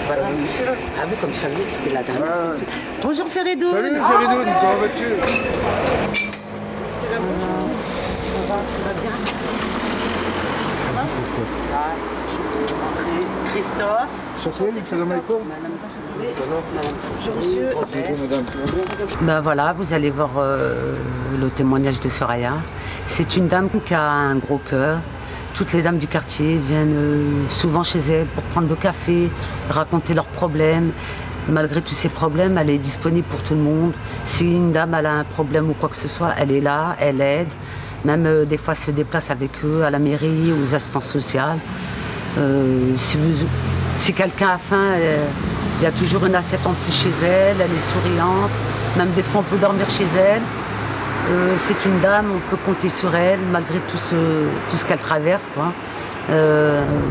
Voilà. Ah oui, comme ça, c'était la dernière. Bonjour Feridun. Salut Feridun, comment vas-tu? Ça va bien? Christophe. Salam alaikum. Bonjour monsieur. Ben voilà, vous allez voir le témoignage de Soraya. C'est une dame qui a un gros cœur. Toutes les dames du quartier viennent souvent chez elle pour prendre le café, raconter leurs problèmes. Malgré tous ces problèmes, elle est disponible pour tout le monde. Si une dame elle a un problème ou quoi que ce soit, elle est là, elle aide. Même des fois, elle se déplace avec eux à la mairie, aux assistances sociales. Si quelqu'un a faim, il y a toujours une assiette en plus chez elle, elle est souriante. Même des fois, on peut dormir chez elle. C'est une dame, on peut compter sur elle, malgré tout ce qu'elle traverse, quoi.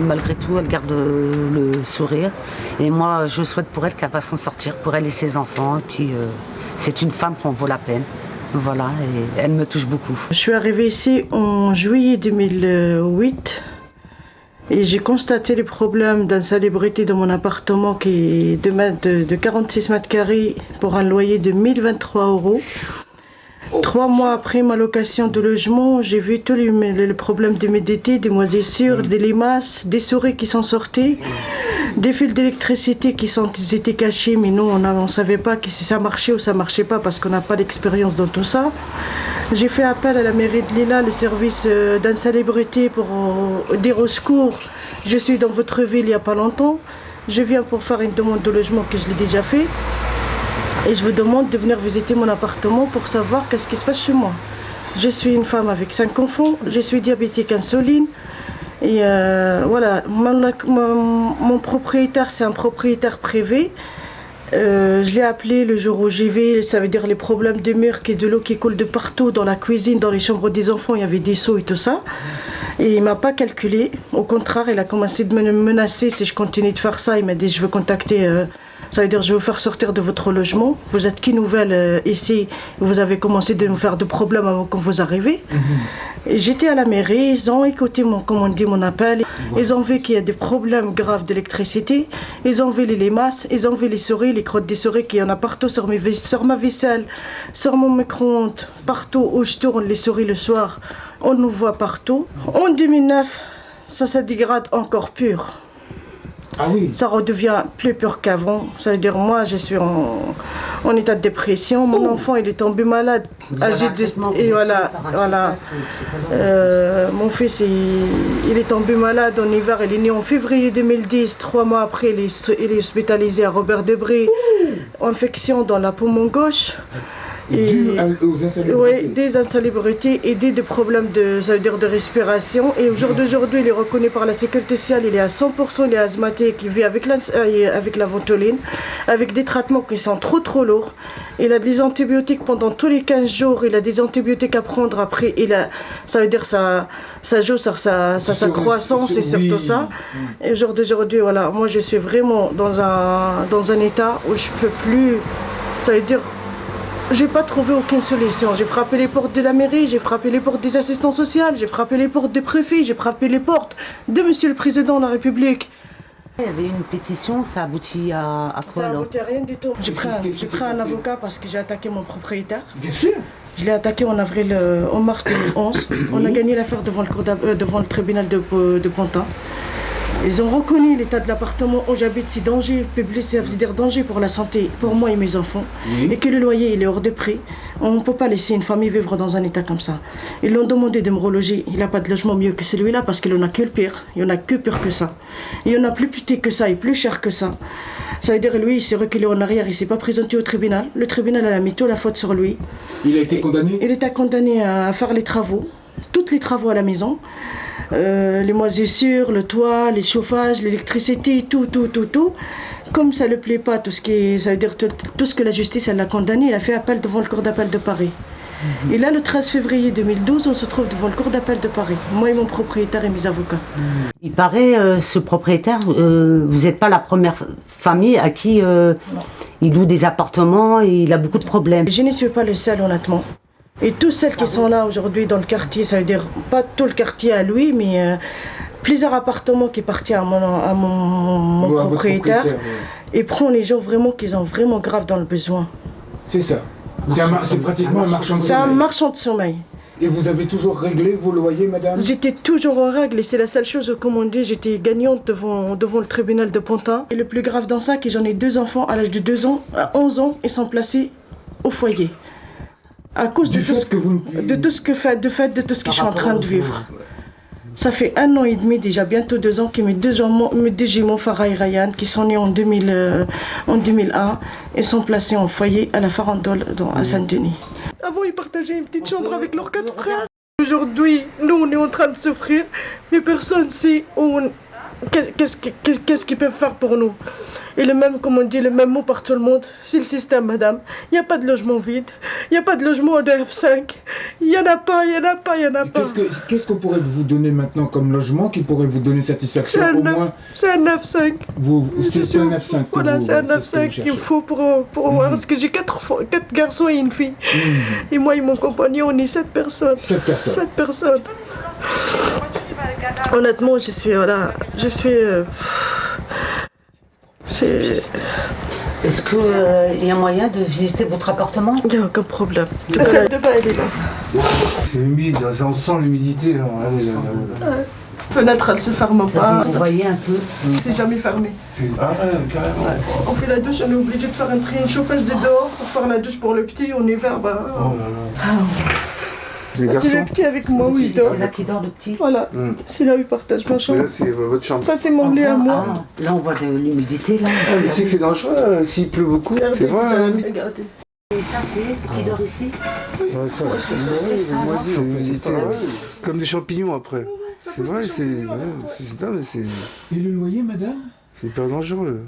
Malgré tout, elle garde le sourire. Et moi, je souhaite pour elle qu'elle va s'en sortir, pour elle et ses enfants. Et puis, c'est une femme qu'on vaut la peine. Voilà, et elle me touche beaucoup. Je suis arrivée ici en juillet 2008 et j'ai constaté les problèmes d'insalubrité dans mon appartement qui est de 46 mètres carrés pour un loyer de 1023 €. 3 mois après ma location de logement, j'ai vu tous les problèmes d'humidité, des moisissures, des limaces, des souris qui sont sorties, des fils d'électricité ils étaient cachés, mais nous on ne savait pas si ça marchait ou ça ne marchait pas parce qu'on n'a pas d'expérience dans tout ça. J'ai fait appel à la mairie de Lila, le service d'insalubrité pour dire au secours. Je suis dans votre ville il n'y a pas longtemps. Je viens pour faire une demande de logement que je l'ai déjà fait. Et je vous demande de venir visiter mon appartement pour savoir qu'est-ce qui se passe chez moi. Je suis une femme avec 5 enfants, je suis diabétique insuline. Et voilà, mon propriétaire, c'est un propriétaire privé. Je l'ai appelé le jour où j'y vais, ça veut dire les problèmes de murs, de l'eau qui coule de partout, dans la cuisine, dans les chambres des enfants, il y avait des seaux et tout ça. Et il ne m'a pas calculé, au contraire, il a commencé de me menacer si je continue de faire ça. Il m'a dit je veux contacter, ça veut dire je veux vous faire sortir de votre logement. Vous êtes qui nouvelle ici, vous avez commencé de nous faire de problèmes avant que vous arrivez. Et j'étais à la mairie, ils ont écouté mon appel. Ils ont vu qu'il y a des problèmes graves d'électricité. Ils ont vu les limaces, ils ont vu les souris, les crottes des souris qu'il y en a partout sur ma vaisselle, sur mon micro-ondes, partout où je tourne les souris le soir. On nous voit partout. En 2009, ça se dégrade encore pur. Ah oui. Ça redevient plus pur qu'avant. Ça veut dire moi je suis en état de dépression. Mon enfant il est tombé malade. Et voilà. Mon fils il est tombé malade en hiver. Il est né en février 2010. 3 mois après il est hospitalisé à Robert Debré. Infection dans la poumon gauche. Dû aux insalubrités. Oui, des insalubrités et des problèmes de respiration. Et au jour d'aujourd'hui, il est reconnu par la sécurité sociale, il est à 100%, il est asthmatique, il vit avec la ventoline, avec des traitements qui sont trop lourds. Il a des antibiotiques pendant tous les 15 jours, il a des antibiotiques à prendre après. Ça veut dire ça joue sur sa croissance et sur tout ça. Et au jour d'aujourd'hui, voilà, moi je suis vraiment dans un état où je peux plus, ça veut dire, j'ai pas trouvé aucune solution. J'ai frappé les portes de la mairie, j'ai frappé les portes des assistants sociaux, j'ai frappé les portes des préfets, j'ai frappé les portes de Monsieur le Président de la République. Il y avait une pétition, ça aboutit à quoi? Ça aboutit à rien du tout. J'ai pris un avocat parce que j'ai attaqué mon propriétaire. Bien sûr. Je l'ai attaqué en mars 2011. On a gagné l'affaire devant le tribunal de Pantin. Ils ont reconnu l'état de l'appartement où j'habite, c'est danger public, ça veut dire danger pour la santé, pour moi et mes enfants. Et que le loyer il est hors de prix. On ne peut pas laisser une famille vivre dans un état comme ça. Ils l'ont demandé de me reloger. Il n'a pas de logement mieux que celui-là parce qu'il en a que le pire. Il n'y en a que pire que ça. Il y en a plus petit que ça et plus cher que ça. Ça veut dire lui, il s'est reculé en arrière, il ne s'est pas présenté au tribunal. Le tribunal a mis toute la faute sur lui. Il a été condamné? Il était condamné à faire les travaux, tous les travaux à la maison. Les moisissures, le toit, les chauffages, l'électricité, tout. Comme ça ne lui plaît pas, ça veut dire tout ce que la justice elle l'a condamné, il a fait appel devant le cour d'appel de Paris. Et là, le 13 février 2012, on se trouve devant le cour d'appel de Paris, moi et mon propriétaire et mes avocats. Il paraît, ce propriétaire, vous n'êtes pas la première famille à qui il loue des appartements et il a beaucoup de problèmes. Je ne suis pas le seul, honnêtement. Et toutes celles qui sont là aujourd'hui dans le quartier, ça veut dire pas tout le quartier à lui, mais plusieurs appartements qui appartiennent à mon Ouais, à votre propriétaire. ouais. Et prend les gens vraiment qui sont vraiment graves dans le besoin. C'est ça. C'est pratiquement un marchand de C'est un sommeil. marchand de sommeil. Et vous avez toujours réglé vos loyers, madame? J'étais toujours en règle et c'est la seule chose, comme on dit, j'étais gagnante devant le tribunal de Pantin. Et le plus grave dans ça, c'est que j'en ai 2 enfants à l'âge de 2 ans, à 11 ans, ils sont placés au foyer. À cause de tout ce que je suis en train de vivre. Ça fait 1 an et demi, déjà bientôt 2 ans, que mes deux jumeaux, Farah et Ryan, qui sont nés en 2001, ils sont placés en foyer à la Farandole, à Saint-Denis. Avant, ils partageaient une petite chambre avec leurs 4 frères. Aujourd'hui, nous, on est en train de souffrir, mais personne ne sait qu'est-ce qu'ils peuvent faire pour nous. Et le même, comme on dit, le même mot par tout le monde, c'est le système, madame. Il n'y a pas de logement vide, il n'y a pas de logement de F5, il n'y en a pas. Qu'est-ce qu'on pourrait vous donner maintenant comme logement qui pourrait vous donner satisfaction au moins? C'est un F5. C'est un F5. Voilà, c'est un F5 qu'il faut pour voir, parce que j'ai 4 garçons et une fille. Et moi et mon compagnon, on est 7 personnes. 7 personnes. 7 personnes. Honnêtement, je suis... Est-ce qu'il y a moyen de visiter votre appartement? Il n'y a aucun problème. La salle de bain, elle est là. C'est humide, on sent l'humidité. La fenêtre, elle se ferme pas. Vous voyez un peu? C'est jamais fermé. Ah ouais, carrément. On fait la douche, on est obligé de faire un chauffage de dehors pour faire la douche pour le petit. En hiver, bah... Oh là là. C'est le petit avec moi où il dort. C'est là qu'il dort, le petit? Voilà, c'est là où il partage ma Mais chambre. là, c'est votre chambre. Ça, c'est mon lit à moi. Là, on voit de l'humidité, là. Ah, mais tu sais que c'est dangereux s'il pleut beaucoup. C'est vrai. Hein. Regardez. Et ça, c'est qui dort ici? Ouais, ça. Qu'est-ce que c'est, ça, là? C'est l'humidité. Comme des champignons après. C'est vrai, c'est dingue, Et le loyer, madame? c'est hyper dangereux.